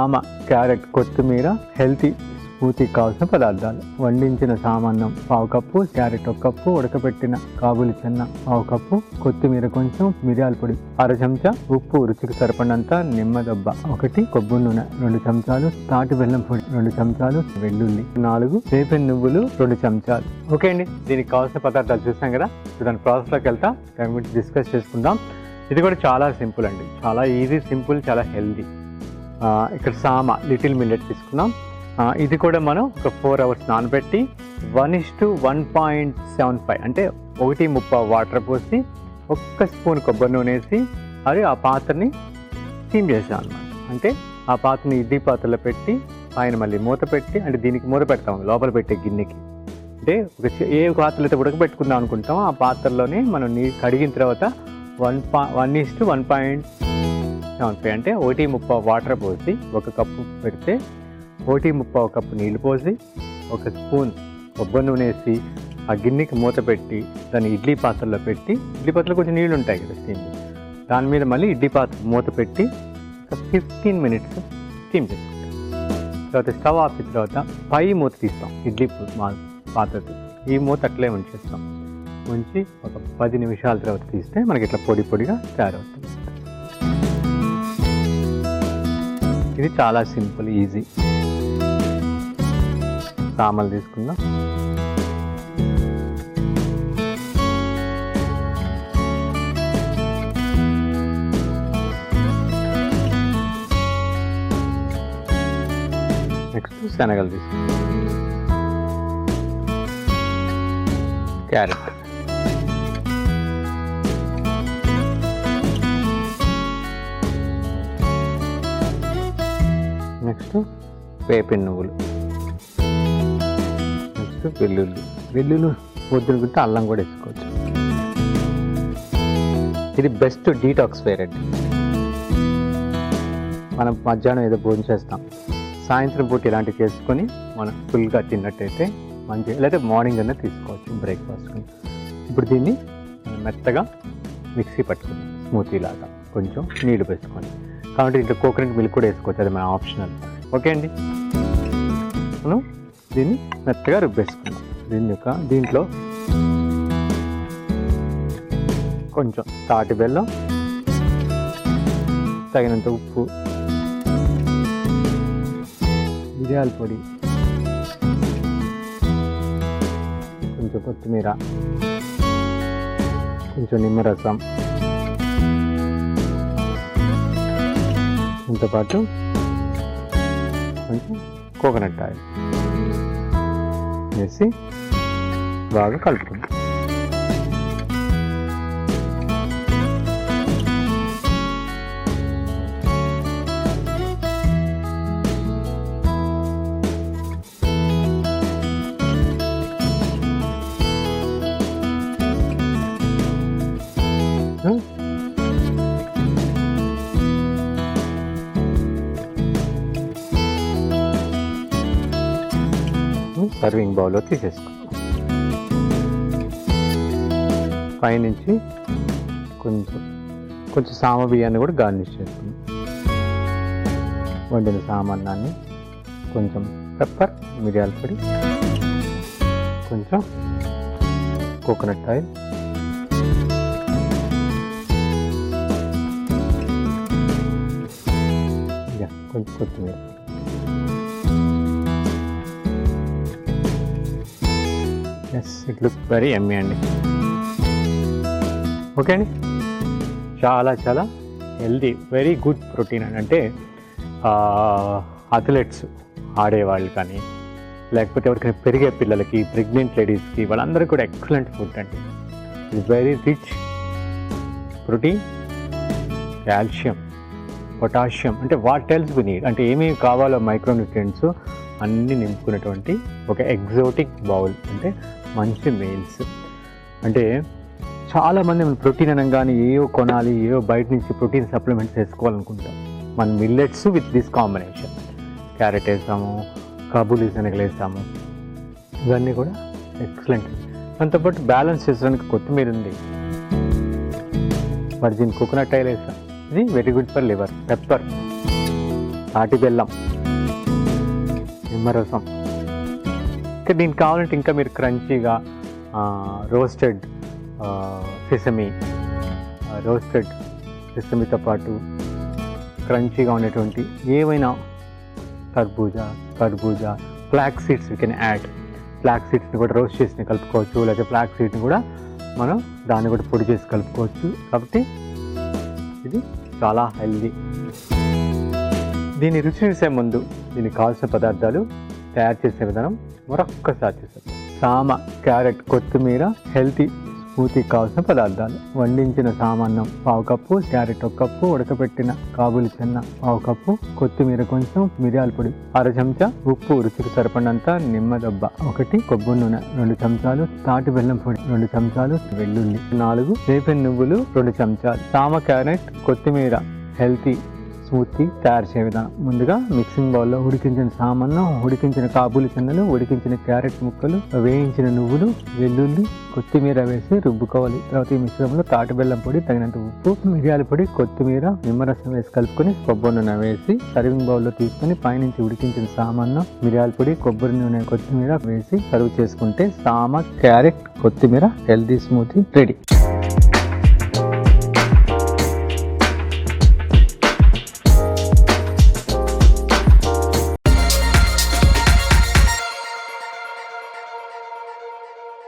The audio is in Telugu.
సామ, క్యారెట్, కొత్తిమీర హెల్తీ స్మూతీ కావాల్సిన పదార్థాలు. వండించిన సామన్నం 1/2 కప్పు, క్యారెట్ 1 కప్పు, ఉడకపెట్టిన కాబూలి చెన్న 1/2 కప్పు, కొత్తిమీర కొంచెం, మిరియాల పొడి 1/2 చెంచా, ఉప్పు రుచికి సరిపడినంత, నిమ్మదబ్బ 1, కొబ్బరి నూనె 2 చెంచాలు, తాటి బెల్లం పొడి 2 చెంచాలు, వెల్లుల్లి 4, వేపిన నువ్వులు 2 చెంచాలు. ఓకే అండి, దీనికి కావాల్సిన పదార్థాలు చూసాం కదా. దాని ప్రాసెస్లోకి వెళ్తా దాని గురించి డిస్కస్ చేసుకుందాం. ఇది కూడా చాలా సింపుల్ అండి, చాలా ఈజీ, సింపుల్, చాలా హెల్దీ. ఇక్కడ సామ లిటిల్ మిల్లెట్ తీసుకున్నాం. ఇది కూడా మనం ఒక 4 hours నానబెట్టి 1:1.75 అంటే 1:30 వాటర్ పోసి 1 స్పూన్ కొబ్బరి నూనె వేసి అది ఆ పాత్రని స్టీమ్ చేసాం అన్నమాట. అంటే ఆ పాత్రని ఇడ్లీ పాత్రలో పెట్టి పైన మళ్ళీ మూత పెట్టి, అంటే దీనికి మూత పెడతాం లోపల పెట్టే గిన్నెకి. అంటే ఏ పాత్రలో అయితే ఉడకబెట్టుకుందాం అనుకుంటామో ఆ పాత్రలోనే మనం కడిగిన తర్వాత 1:1.75 అంటే 1:30 వాటర్ పోసి 1 కప్పు పెడితే 1:30 కప్పు నీళ్ళు పోసి 1 స్పూన్ కొబ్బరి నూనె వేసి ఆ గిన్నెకి మూత పెట్టి దాన్ని ఇడ్లీ పాత్రలో పెట్టి, ఇడ్లీ పాత్రలో కొంచెం నీళ్ళు ఉంటాయి కదా స్టీమ్, దాని మీద మళ్ళీ ఇడ్లీ పాత్ర మూత పెట్టి ఒక 15 minutes స్టీమ్ చేసుకుంటాం. తర్వాత స్టవ్ ఆపిన తర్వాత పై మూత తీస్తాం, ఇడ్లీ పాత్రతో ఈ మూత అట్లే ఉంచేస్తాం. ఉంచి ఒక 10 నిమిషాల తర్వాత తీస్తే మనకి ఇట్లా పొడి పొడిగా తయారవుతుంది. ఇది చాలా సింపుల్, ఈజీ. సామలు తీసుకుందాం. నెక్స్ట్ శనగలు తీసుకుందాం. క్యారెట్, నెక్స్ట్ వేపిన నువ్వులు, నెక్స్ట్ వెల్లుల్లి వద్దునుకుంటే అల్లం కూడా వేసుకోవచ్చు. ఇది బెస్ట్ డీటాక్స్ వేర్ అండి. మనం మధ్యాహ్నం ఏదో భోజనం చేస్తాం, సాయంత్రం పూట ఇలాంటివి చేసుకొని మనం ఫుల్గా తిన్నట్టయితే మంచిగా, లేదా మార్నింగ్ అన్నా తీసుకోవచ్చు బ్రేక్ఫాస్ట్. ఇప్పుడు దీన్ని మెత్తగా మిక్సీ పట్టుకుని స్మూతీ లాగా కొంచెం నీళ్ళు వేసుకొని, కాబట్టి ఇంట్లో కోకోనట్ మిల్క్ కూడా వేసుకోవచ్చు, అది మన ఆప్షనల్. ఓకే అండి, మనం దీన్ని మెత్తగా రుబ్బేసుకున్నాం. దీంట్లో కొంచెం తాటి బెల్లం, తగినంత ఉప్పు, మిరియాల పొడి, కొంచెం కొత్తిమీర, కొంచెం నిమ్మరసం, దీంతోపాటు కొంచెం కోకోనట్ ఆయిల్ వేసి బాగా కలుపుకుందాం. సర్వింగ్ బౌల్లో తీసేసుకుందాం. పైనుంచి కొంచెం సామ బియ్యాన్ని కూడా గార్నిష్ చేసుకుందాం. వండిన సామాన్నాన్ని కొంచెం పెప్పర్, మిరియాల పొడి, కొంచెం కోకోనట్ ఆయిల్, కొంచెం కొత్తిమీర, ఇట్ లుక్ వెరీ యమ్మీ అండి. ఓకే అండి, చాలా చాలా హెల్దీ, వెరీ గుడ్ ప్రోటీన్ అండి. అంటే అథ్లెట్స్ ఆడేవాళ్ళు కానీ, లేకపోతే ఎవరికైనా పెరిగే పిల్లలకి, ప్రెగ్నెంట్ లేడీస్కి, వాళ్ళందరికీ కూడా ఎక్సలెంట్ ఫుడ్ అండి. ఇది very rich protein, calcium, potassium, అంటే వాట్ ఎల్స్ వి నీడ్, అంటే ఏమేమి కావాలో మైక్రోన్యూట్రియంట్స్ అన్నీ నింపుకున్నటువంటి ఒక ఎగ్జోటిక్ బౌల్, అంటే మంచి మీల్స్. అంటే చాలామంది మనం ప్రోటీన్ అనగానే ఏవో కొనాలి, ఏవో బయట నుంచి ప్రోటీన్ సప్లిమెంట్స్ వేసుకోవాలనుకుంటాం. మన millets with this combination, carrot వేసాము, కాబూలీ శనగలు వేసాము, ఇవన్నీ కూడా ఎక్సలెంట్. దాంతోపాటు బ్యాలెన్స్ చేసడానికి కొత్తిమీర ఉంది, వర్జిన్ కోకోనట్ ఆయిల్ వేసాం, ఇది very good for liver. Pepper, తాటి బెల్లం, నిమ్మరసం. ఇంకా దీనికి కావాలంటే ఇంకా మీరు క్రంచీగా రోస్టెడ్ సెసమీతో పాటు క్రంచీగా ఉండేటువంటి ఏవైనా కర్బూజా, flax seeds you can add. Flax సీడ్స్ని కూడా రోస్ట్ చేసి కలుపుకోవచ్చు, లేకపోతే ఫ్లాక్స్ సీడ్ని కూడా మనం దాన్ని కూడా పొడి చేసి కలుపుకోవచ్చు. కాబట్టి ఇది చాలా హెల్దీ. దీన్ని రుచి చూసే ముందు దీనికి కావాల్సిన పదార్థాలు తయారు చేసే విధానం మరొక్కసారి చూసాం. సామ, క్యారెట్, కొత్తిమీర, హెల్తీ స్మూతీ కావాల్సిన పదార్థాలు: వండించిన సామాన్నం 1/2 కప్పు, క్యారెట్ 1 కప్పు, ఉడకబెట్టిన కాబూలి చెన్న 1/2 కప్పు, కొత్తిమీర కొంచెం, మిరియాల పొడి 1/2 చెంచా, ఉప్పు రుచికి సరిపడినంత, నిమ్మదబ్బ 1, కొబ్బరి నూనె 2 చెంచాలు, తాటి బెల్లం పొడి 2 చెంచాలు, వెల్లుల్లి 4, వేపిన నువ్వులు 2 చెంచాలు. సామ, క్యారెట్, కొత్తిమీర హెల్తీ స్మూతీ తయారు చేసే విధానం: ముందుగా మిక్సింగ్ బౌల్లో ఉడికించిన సామాన్నం, ఉడికించిన కాబూలి చెన్నలు, ఉడికించిన క్యారెట్ ముక్కలు, వేయించిన నువ్వులు, వెల్లుల్లి, కొత్తిమీర వేసి రుబ్బుకోవాలి. తర్వాత ఈ మిశ్రమంలో తాటి బెల్లం పొడి, తగినంత ఉప్పు, మిరియాల పొడి, కొత్తిమీర, నిమ్మరసం వేసి కలుపుకొని కొబ్బరి నూనె వేసి సర్వింగ్ బౌల్లో తీసుకొని పైనుంచి ఉడికించిన సామాన్నం, మిరియాల పొడి, కొబ్బరి నూనె, కొత్తిమీర వేసి సర్వ్ చేసుకుంటే సామ, క్యారెట్, కొత్తిమీర హెల్దీ స్మూతీ రెడీ.